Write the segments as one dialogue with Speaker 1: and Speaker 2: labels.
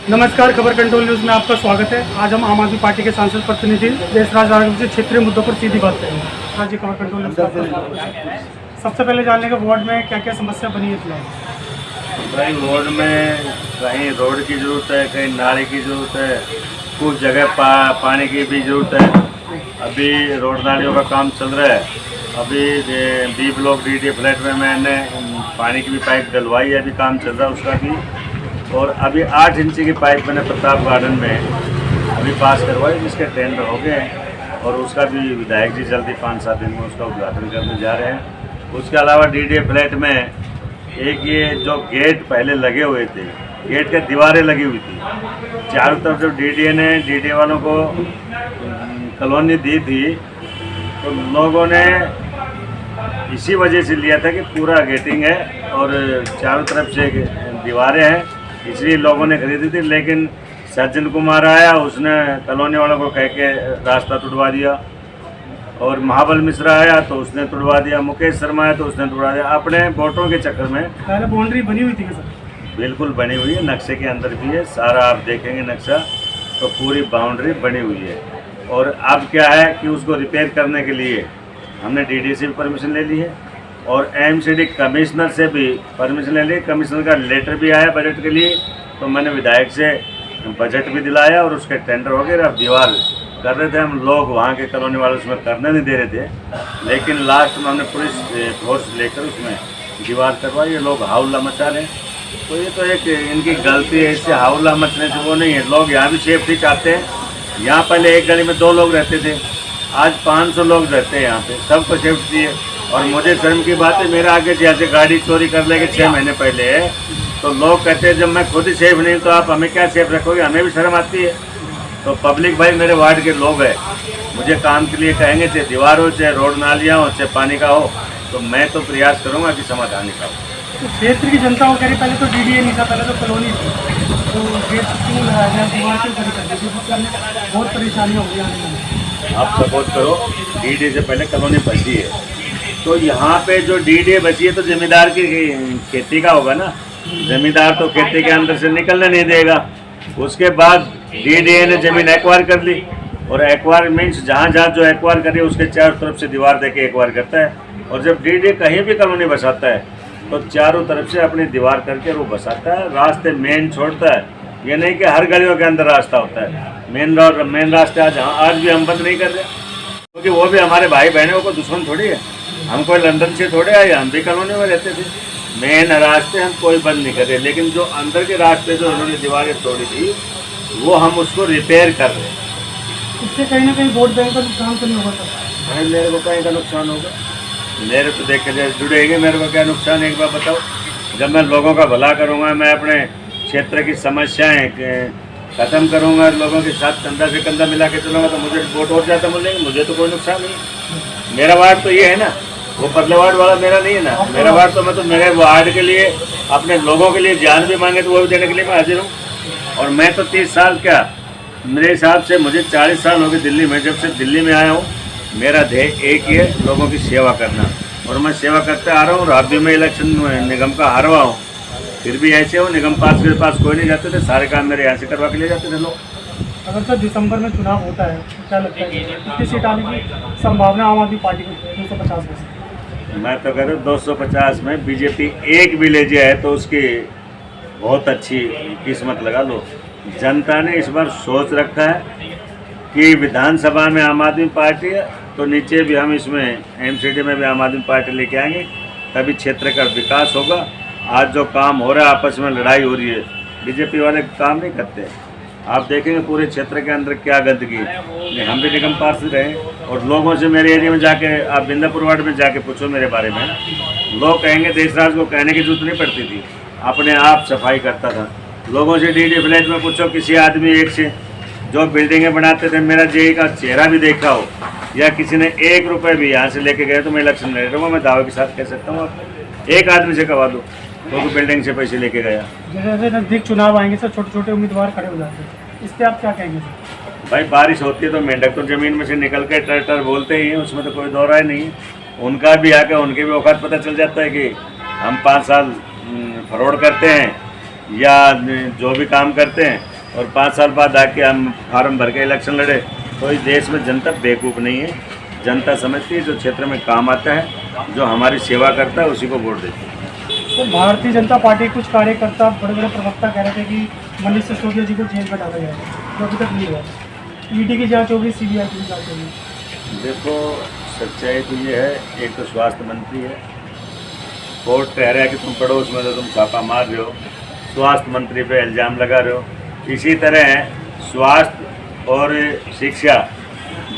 Speaker 1: नमस्कार, खबर control news में आपका स्वागत है। आज हम आम आदमी पार्टी के सांसद प्रतिनिधि देशराज राघव से क्षेत्रीय मुद्दों पर सीधी बात करेंगे। आज खबर कंट्रोल न्यूज़ सबसे पहले जानने का वार्ड में क्या क्या समस्या बनी है फिलहाल?
Speaker 2: भाई वार्ड में कहीं रोड की ज़रूरत है, कहीं नाले की ज़रूरत है, कुछ जगह पानी की भी ज़रूरत है। अभी रोड नालियों का काम चल रहा है। अभी बी ब्लॉक DD फ्लैट में मैंने पानी की भी पाइप डलवाई है, अभी काम चल रहा है उसका भी। और अभी 8 इंची की पाइप मैंने प्रताप गार्डन में अभी पास करवाई, जिसके टेंडर हो गए हैं और उसका भी विधायक जी जल्दी 5-7 दिन में उसका उद्घाटन करने जा रहे हैं। उसके अलावा DD फ्लैट में एक ये जो गेट पहले लगे हुए थे, गेट के दीवारें लगी हुई थी चारों तरफ। जब DD ने DD वालों को कॉलोनी दी थी तो लोगों ने इसी वजह से लिया था कि पूरा गेटिंग है और चारों तरफ से दीवारें हैं, इसलिए लोगों ने खरीदी थी। लेकिन सज्जन कुमार आया, उसने कॉलोनी वालों को कह के रास्ता तुड़वा दिया। और महाबल मिश्रा आया तो उसने तुड़वा दिया। मुकेश शर्मा आया तो उसने तुड़वा दिया। अपने वोटों के चक्कर में
Speaker 1: पहले बाउंड्री बनी हुई थी क्या सर?
Speaker 2: बिल्कुल बनी हुई है, नक्शे के अंदर भी है सारा। आप देखेंगे नक्शा तो पूरी बाउंड्री बनी हुई है। और अब क्या है कि उसको रिपेयर करने के लिए हमने DD से भी परमिशन ले ली है और MCD कमिश्नर से भी परमिशन ले ली। कमिश्नर का लेटर भी आया बजट के लिए, तो मैंने विधायक से बजट भी दिलाया और उसके टेंडर हो गए। अब दीवार कर रहे थे हम लोग, वहाँ के कॉलोनी वाले उसमें करने नहीं दे रहे थे, लेकिन लास्ट में हमने पुलिस फोर्स लेकर उसमें दीवार करवाई। ये लोग हाउला मचा रहे हैं, तो ये तो एक इनकी गलती है। इससे हाउला मचने से वो नहीं है। लोग यहाँ भी सेफ्टी चाहते हैं। यहाँ पहले एक गली में 2 लोग रहते थे, आज 500 लोग रहते हैं यहाँ पे, सबको सेफ्टी है। और मुझे शर्म की बात है, मेरा आगे जैसे गाड़ी चोरी कर लेके 6 महीने पहले है, तो लोग कहते हैं जब मैं खुद ही सेफ नहीं तो आप हमें क्या सेफ रखोगे? हमें भी शर्म आती है। तो पब्लिक भाई मेरे वार्ड के लोग हैं, मुझे काम के लिए कहेंगे, चाहे दीवार हो, चाहे रोड नालियाँ हो, चाहे पानी का हो, तो मैं तो प्रयास करूँगा कि समाधान निकालूँ।
Speaker 1: तो क्षेत्र की जनता को कह रही पहले तो DDA नहीं था, पहले तो कॉलोनी थी, तो गेट क्यों लगाया गया, दीवार क्यों खड़ी कर दी? बहुत परेशानी हो गई आने में।
Speaker 2: आप सपोर्ट करो, DD से पहले कॉलोनी बची है, तो यहाँ पे जो DD बची है तो जमींदार की खेती का होगा ना। जमींदार तो खेती के अंदर से निकलने नहीं देगा। उसके बाद DDA ने ज़मीन एक्वायर कर ली, और एक्वायर मीन्स जहाँ जहाँ जो एक्वायर करे उसके चारों तरफ से दीवार देके एक्वायर करता है। और जब DDA कहीं भी कॉलोनी बसाता है तो चारों तरफ से अपनी दीवार करके वो बसाता है, रास्ते मेन छोड़ता है। ये नहीं कि हर गलियों के अंदर रास्ता होता है। मेन रास्ते आज भी हम बंद नहीं कर रहे, क्योंकि वो भी हमारे भाई बहनों को दुश्मन थोड़ी है। हम कोई लंदन से थोड़े आए, हम भी कॉलोनी में रहते थे। मेन रास्ते हम कोई बंद नहीं कर रहे, लेकिन जो अंदर के रास्ते जो उन्होंने दीवारें तोड़ी थी वो हम उसको रिपेयर कर रहे हैं।
Speaker 1: इससे कहीं ना कहीं वोट बैंक का नुकसान तो नहीं होगा सर?
Speaker 2: भाई मेरे को कहीं का नुकसान होगा? मेरे तो देख के जुड़ेंगे, मेरे को क्या नुकसान है एक बार बताओ? जब मैं लोगों का भला करूँगा, मैं अपने क्षेत्र की समस्याएँ ख़त्म करूँगा, लोगों के साथ कंधा से कंधा मिला के चलूँगा, तो मुझे वोट और ज़्यादा मिलेंगे। मुझे तो कोई नुकसान नहीं। मेरा वार्ड तो ये है ना, वो पतले वार्ड वाला मेरा नहीं है ना। मेरा वार्ड तो मैं तो मेरे वार्ड के लिए, अपने लोगों के लिए जान भी मांगे तो वो भी देने के लिए मैं हाजिर हूँ। और मैं तो 30 साल क्या, मेरे हिसाब से मुझे 40 साल हो गए दिल्ली में। जब से दिल्ली में आया हूँ, मेरा ध्येय एक ही है, लोगों की सेवा करना, और मैं सेवा करते आ रहा हूँ। और अब भी मैं इलेक्शन निगम का हारा हुआ हूँ, फिर भी ऐसे हो, निगम पास के पास कोई नहीं जाते थे, सारे काम मेरे यहाँ से करवा के ले जाते थे लोग।
Speaker 1: अगर सर दिसंबर में चुनाव होता है तो क्या लगता है कितनी सीट आने की संभावना आम आदमी पार्टी को? 250 में से
Speaker 2: मैं तो कहता हूँ 250 में बीजेपी एक भी ले जाए तो उसकी बहुत अच्छी किस्मत लगा लो। जनता ने इस बार सोच रखा है कि विधानसभा में आम आदमी पार्टी है, तो नीचे भी हम इसमें MCD में भी आम आदमी पार्टी लेके आएंगे, तभी क्षेत्र का विकास होगा। आज जो काम हो रहा है, आपस में लड़ाई हो रही है, बीजेपी वाले काम नहीं करते। आप देखेंगे पूरे क्षेत्र के अंदर क्या गंदगी है। हम भी निगम पार्षद रहे, और लोगों से मेरे एरिया में जाके, आप बिंदापुर वार्ड में जाके पूछो मेरे बारे में, लोग कहेंगे देशराज को कहने की जरूरत नहीं पड़ती थी, अपने आप सफाई करता था। लोगों से DD फ्लैट में पूछो, किसी आदमी एक से जो बिल्डिंगें बनाते थे, मेरा JE का चेहरा भी देखा हो, या किसी ने 1 रुपये भी यहाँ से लेके गए तो मैं इलेक्शन लड़ रहा हूँ, मैं दावे के साथ कह सकता हूँ। आप एक आदमी से करवा दो तो बिल्डिंग से पैसे लेके गया।
Speaker 1: जैसे नज़दीक चुनाव आएंगे सर, छोटे छोटे उम्मीदवार खड़े हो जाते हैं, इस पर आप क्या कहेंगे सर?
Speaker 2: भाई बारिश होती है तो मेंढक तो ज़मीन में से निकल के टर बोलते ही हैं, उसमें तो कोई दो राय नहीं है। उनका भी आके उनके भी औकात पता चल जाता है कि हम 5 साल फ्रॉड करते हैं या जो भी काम करते हैं, और 5 साल बाद आके हम फार्म भर के इलेक्शन लड़े, तो इस देश में जनता बेवकूफ़ नहीं है। जनता समझती है जो क्षेत्र में काम आता है, जो हमारी सेवा करता है, उसी को वोट देती है।
Speaker 1: तो भारतीय जनता पार्टी के कुछ कार्यकर्ता, बड़े बड़े प्रवक्ता कह रहे थे कि मनीष सिसोदिया जी को जेल में डाला गया है, जो अभी तक नहीं हुआ। ईडी की जांच होगी, सीबीआई की जांच होगी।
Speaker 2: देखो, सच्चाई तो ये है, एक तो स्वास्थ्य मंत्री है, कोर्ट कह रहा है कि तुम पड़ोस में तो तुम छापा मार रहे हो, स्वास्थ्य मंत्री पे इल्ज़ाम लगा रहे हो। इसी तरह स्वास्थ्य और शिक्षा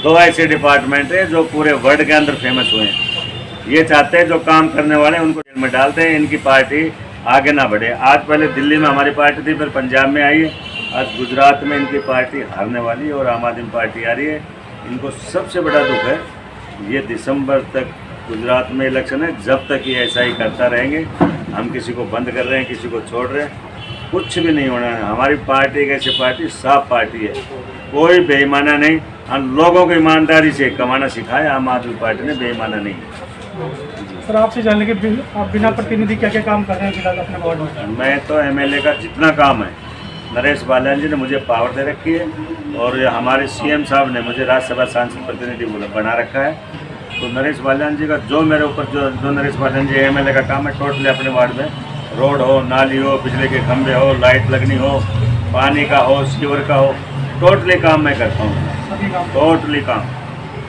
Speaker 2: 2 ऐसे डिपार्टमेंट हैं जो पूरे वर्ल्ड के अंदर फेमस हुए हैं। ये चाहते हैं जो काम करने वाले हैं उनको जेल में डालते हैं, इनकी पार्टी आगे ना बढ़े। आज पहले दिल्ली में हमारी पार्टी थी, फिर पंजाब में आई है, आज गुजरात में इनकी पार्टी हारने वाली है और आम आदमी पार्टी आ रही है। इनको सबसे बड़ा दुख है, ये दिसंबर तक गुजरात में इलेक्शन है, जब तक ये ऐसा ही करता रहेंगे, हम किसी को बंद कर रहे हैं, किसी को छोड़ रहे हैं, कुछ भी नहीं होना है। हमारी पार्टी एक ऐसी पार्टी, साफ पार्टी है, कोई बेईमाना नहीं। हम लोगों को ईमानदारी से कमाना सिखाया, आम आदमी पार्टी ने बेईमाना नहीं।
Speaker 1: सर, आपसे जानने के आप बिना प्रतिनिधि क्या क्या काम कर रहे हैं फिलहाल अपने वार्ड में?
Speaker 2: मैं तो एमएलए का जितना काम है, नरेश बाल्यान जी ने मुझे पावर दे रखी है और हमारे सीएम साहब ने मुझे राज्यसभा सांसद प्रतिनिधि बना रखा है। तो नरेश बाल्यान जी का जो मेरे ऊपर जो नरेश बाल्यान जी एमएलए का काम है, टोटली अपने वार्ड में रोड हो, नाली हो, बिजली के खंभे हो, लाइट लगनी हो, पानी का हो, सीवर का हो, टोटली काम मैं करता हूँ,
Speaker 1: सभी काम।
Speaker 2: टोटली काम।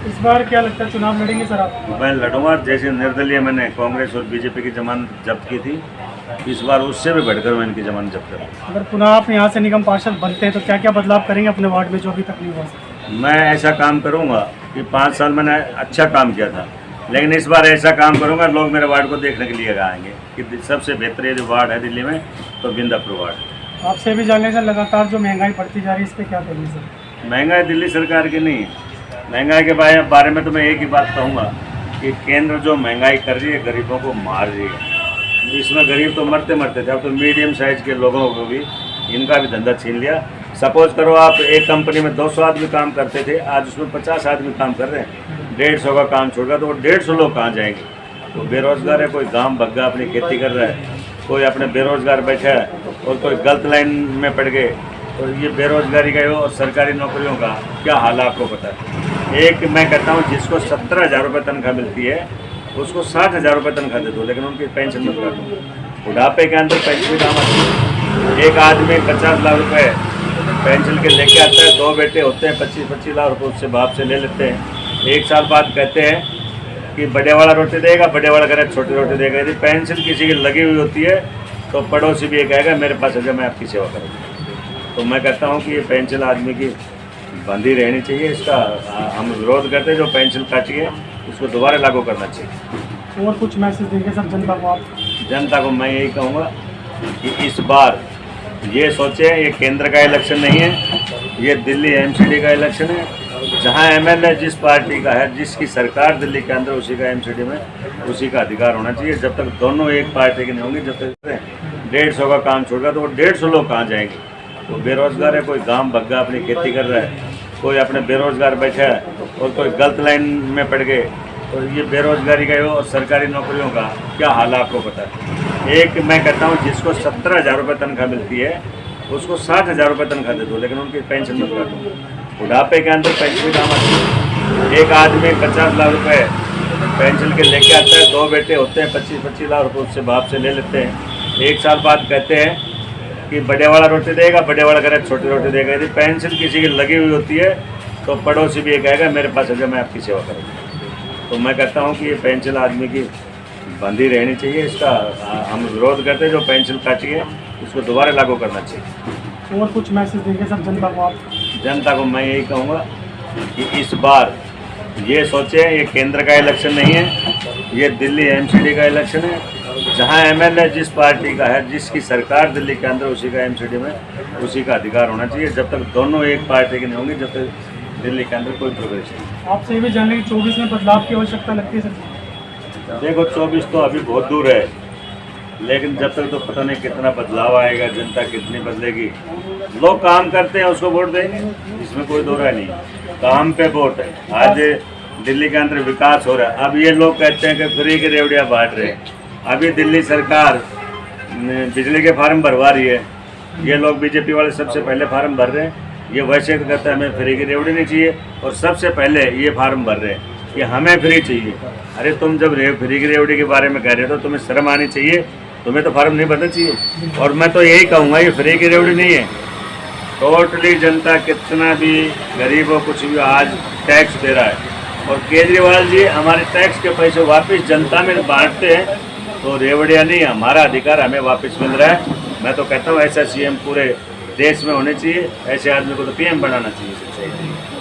Speaker 1: इस बार क्या लगता है, चुनाव लड़ेंगे सर आप?
Speaker 2: मैं लड़ूंगा। जैसे निर्दलीय मैंने कांग्रेस और बीजेपी की जमानत जब्त की थी, इस बार उससे भी बढ़कर मैं इनकी जमानत जब्त करूँगा।
Speaker 1: अगर पुनः आप यहाँ से निगम पार्षद बनते हैं तो क्या क्या बदलाव करेंगे अपने वार्ड में जो अभी तक नहीं हुआ?
Speaker 2: मैं ऐसा काम करूँगा कि 5 साल मैंने अच्छा काम किया था, लेकिन इस बार ऐसा काम करूँगा लोग मेरे वार्ड को देखने के लिए आएंगे कि सबसे बेहतर ये जो वार्ड है दिल्ली में, तो बिंदापुर वार्ड।
Speaker 1: आपसे भी जानने से लगातार जो महंगाई बढ़ती जा रही है, इस पर क्या करेंगे सर?
Speaker 2: महंगाई दिल्ली सरकार की नहीं है। महंगाई के बारे में तो मैं एक ही बात कहूँगा कि केंद्र जो महंगाई कर रही है, गरीबों को मार रही है। इसमें गरीब तो मरते मरते थे, अब तो मीडियम साइज के लोगों को भी इनका भी धंधा छीन लिया। सपोज करो आप एक कंपनी में 200 आदमी काम करते थे, आज उसमें 50 आदमी काम कर रहे हैं, 150 का काम छोड़ गया, तो वो 150 लोग कहाँ जाएंगे? तो बेरोजगार है, कोई गांव भग्गा अपनी खेती कर रहा है, कोई अपने बेरोजगार बैठा है और कोई गलत लाइन में पड़ गए। तो ये बेरोजगारी का और सरकारी नौकरियों का क्या हाल है आपको पता है? एक मैं कहता हूँ जिसको 17,000 रुपये तनख्वाह मिलती है उसको 60,000 रुपये तनख्वाह दे दो, लेकिन उनकी पेंशन मत कर दो। बुढ़ापे के अंदर पेंशन काम आती है। एक आदमी 50 लाख रुपए पेंशन के लेके आता है, 2 बेटे होते हैं, 25-25 लाख रुपये उससे बाप से ले लेते हैं। 1 साल बाद कहते हैं कि बड़े वाला रोटी देगा, बड़े वाला करे छोटी रोटी देगा। यदि पेंशन किसी की लगी हुई होती है तो पड़ोसी भी ये कहेगा मेरे पास है, मैं आपकी सेवा करूँगा। तो मैं कहता हूँ कि ये पेंशन आदमी की बंदी रहनी चाहिए। इसका हम विरोध करते हैं, जो पेंशन काटी है उसको दोबारा लागू करना चाहिए।
Speaker 1: और कुछ मैसेज देंगे सब जनता को आप?
Speaker 2: जनता को मैं यही कहूँगा कि इस बार ये सोचें, ये केंद्र का इलेक्शन नहीं है, ये दिल्ली एमसीडी का इलेक्शन है। जहाँ एमएलए जिस पार्टी का है, जिसकी सरकार दिल्ली के अंदर, उसी का एमसीडी में उसी का अधिकार होना चाहिए। जब तक दोनों एक पार्टी के नहीं होंगे, जब तक 150 का काम छोड़ गया, तो वो 150 लोग कहाँ जाएंगे? तो बेरोजगार है, कोई गांव भग्गा अपनी खेती कर रहा है, कोई अपने बेरोजगार बैठा है और कोई गलत लाइन में पड़ गए। तो ये बेरोजगारी का और सरकारी नौकरियों का क्या हाल है आपको पता है? एक मैं कहता हूँ जिसको 17,000 रुपये तनख्वाह मिलती है उसको 60,000 रुपये तनख्वाह दे दो, लेकिन उनकी पेंशन मत कर दो। बुढ़ापे के अंदर पेंशन काम आती है। एक आदमी 50 लाख रुपए पेंशन के लेके आता है, 2 बेटे होते हैं, 25-25 लाख रुपये उससे बाप से ले लेते हैं। 1 साल बाद कहते हैं कि बड़े वाला रोटी देगा, बड़े वाला करे छोटी रोटी देगा। यदि पेंशन किसी की लगी हुई होती है तो पड़ोसी भी ये कहेगा मेरे पास है, मैं आपकी सेवा करूँगा। तो मैं कहता हूँ कि ये पेंशन आदमी की बंदी रहनी चाहिए। इसका हम विरोध करते हैं, जो पेंशन काटी है उसको दोबारा लागू करना चाहिए।
Speaker 1: और कुछ मैसेज देंगे सब जनता को आप?
Speaker 2: जनता को मैं यही कहूँगा कि इस बार ये सोचें, ये केंद्र का इलेक्शन नहीं है, ये दिल्ली एमसीडी का इलेक्शन है। जहाँ एमएलए जिस पार्टी का है, जिसकी सरकार दिल्ली के अंदर, उसी का एमसीडी में उसी का अधिकार होना चाहिए। जब तक दोनों एक पार्टी के नहीं होंगे, जब तक दिल्ली के अंदर कोई प्रोग्रेस नहीं।
Speaker 1: आपसे ये भी जानने की 24 में बदलाव की आवश्यकता लगती है सर?
Speaker 2: देखो 24 तो अभी बहुत दूर है, लेकिन जब तक तो पता नहीं कितना बदलाव आएगा, जनता कितनी बदलेगी। लोग काम करते हैं उसको वोट देंगे, इसमें कोई दो राय नहीं। काम पे वोट है। आज दिल्ली के अंदर विकास हो रहा है। अब ये लोग कहते हैं कि फ्री की रेवड़ियाँ बांट रहे हैं। अभी दिल्ली सरकार बिजली के फार्म भरवा रही है, ये लोग बीजेपी वाले सबसे पहले फार्म भर रहे हैं। ये वैसे तो कहते हैं हमें फ्री की रेवड़ी नहीं चाहिए, और सबसे पहले ये फार्म भर रहे हैं कि हमें फ्री चाहिए। अरे तुम जब फ्री की रेवड़ी के बारे में कह रहे हो तो तुम्हें शर्म आनी चाहिए, तुम्हें तो फार्म नहीं भरना चाहिए। और मैं तो यही कहूँगा ये फ्री की रेवड़ी नहीं है, टोटली जनता कितना भी गरीब हो कुछ भी आज टैक्स दे रहा है, और केजरीवाल जी हमारे टैक्स के पैसे वापस जनता में बांटते हैं। तो रेवड़िया नहीं, हमारा अधिकार हमें वापस मिल रहा है। मैं तो कहता हूँ ऐसा सीएम पूरे देश में होने चाहिए, ऐसे आदमी को तो पीएम बनाना चाहिए।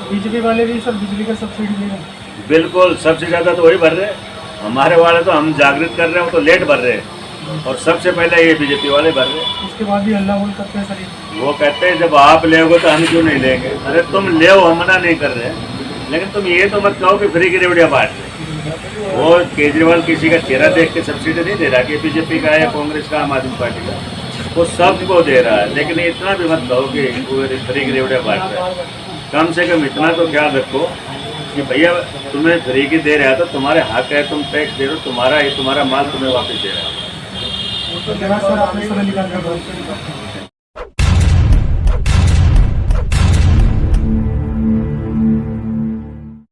Speaker 1: बीजेपी वाले भी सर बिजली का सब्सिडी दे रहे हैं।
Speaker 2: बिल्कुल, सबसे ज़्यादा तो वही भर रहे हैं। हमारे वाले तो हम जागृत कर रहे हैं, वो तो लेट भर रहे हैं, और सबसे पहले ये बीजेपी वाले भर रहे हैं।
Speaker 1: उसके बाद भी हल्ला बोल करते हैं सर।
Speaker 2: वो कहते हैं जब आप लेोगे तो हम क्यों नहीं लेंगे। अरे तुम ले, हम मना नहीं कर रहे हैं, लेकिन तुम ये तो मत कहो कि फ्री की रेवड़ियाँ बांट रहे। वो केजरीवाल किसी का चेहरा देख के सब्सिडी नहीं दे रहा कि बीजेपी का है, कांग्रेस का, आम आदमी पार्टी का, वो सबको दे रहा है। लेकिन इतना भी मत कहो कि फ्री की रेवड़ियाँ बांट रहा है। कम से कम इतना तो ख्याल रखो कि भैया तुम्हें फ्री की दे रहा है तो तुम्हारे हक है, तुम टैक्स दे रहे हो, तुम्हारा माल तुम्हें वापस दे रहा है।
Speaker 1: तो सर आपने समय निकाल कर